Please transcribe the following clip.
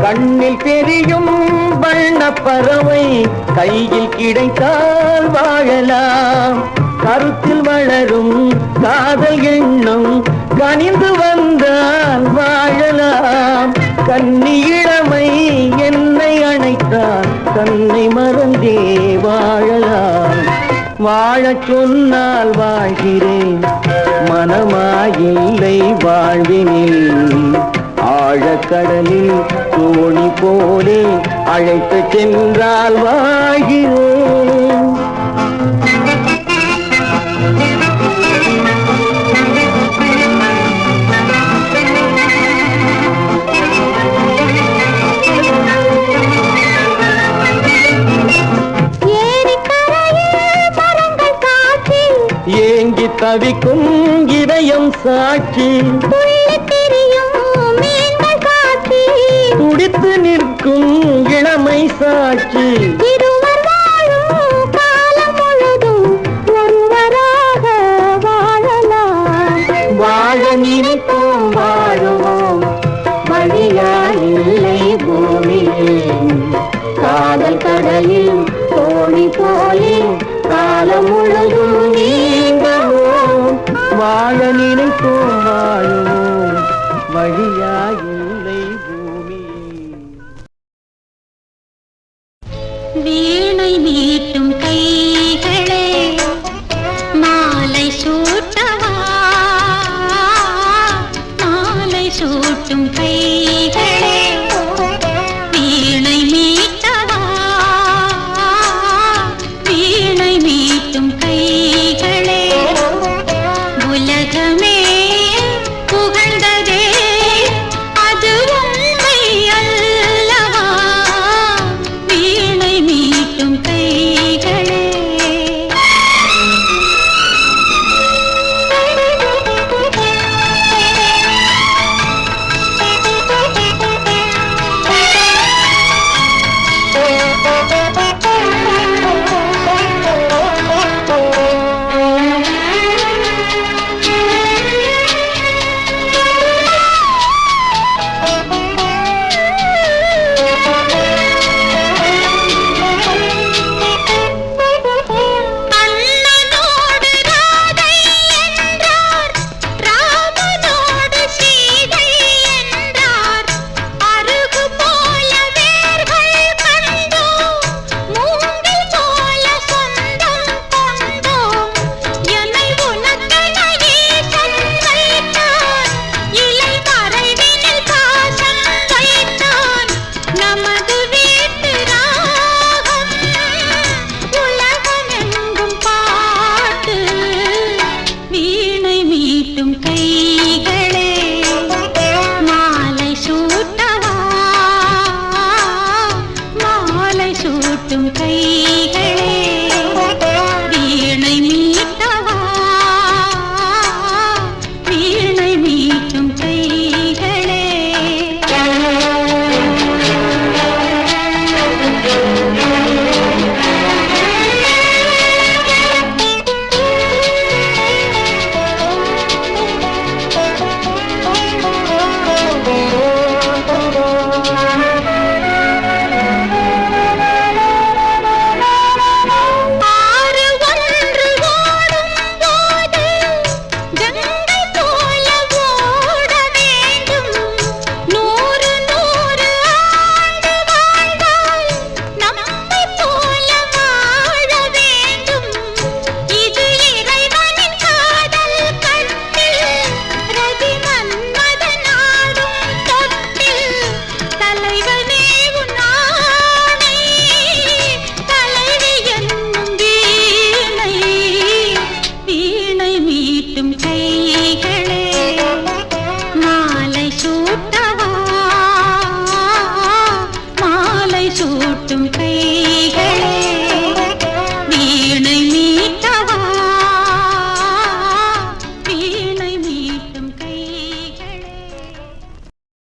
கண்ணில் தெரியும் வண்ண பறவை கையில் கிடைத்தால் வாழலாம். கருத்தில் வளரும் காதல் எண்ணம் கனிந்து வந்தால் வாழலாம். கன்னி இளமை என்னை அணைத்தால் தன்னை மறந்தே வாழலாம். வாழச் சொன்னால் வாழ்கிறேன், மனமாயில்லை வாழ்வினில். ஆழக்கடலில் தோணி போலே அழைத்து சென்றால் வாழ்கிறேன். ஏங்கி தவிக்கும் இதயம் சாட்சி, துடித்து நிற்கும் இளமை சாட்சி. இருவர் வாழும் காலம் முழுதும் ஒருவராக வாழலாம். வாழ நினைப்போம் வாழுவோம், வழியாயில்லை பூமியில். காதல் கடலில் தோணி போலே காலம் முழுதும் நீங்குவோம். வாழ நினைப்போம் வாழுவோம், வழியாயில்லை பூமியில். வீணை மீட்டும் கைகளே மாலை சூட்டவா, மாலை சூட்டும் கைகளே வீணை மீட்டவா, வீணை மீட்டும் கைகளே. உலகமே புகழ்ந்ததே அது உண்மை அல்லவா, வீணை மீட்டும் கைகளே. சூட்டும் கைகளே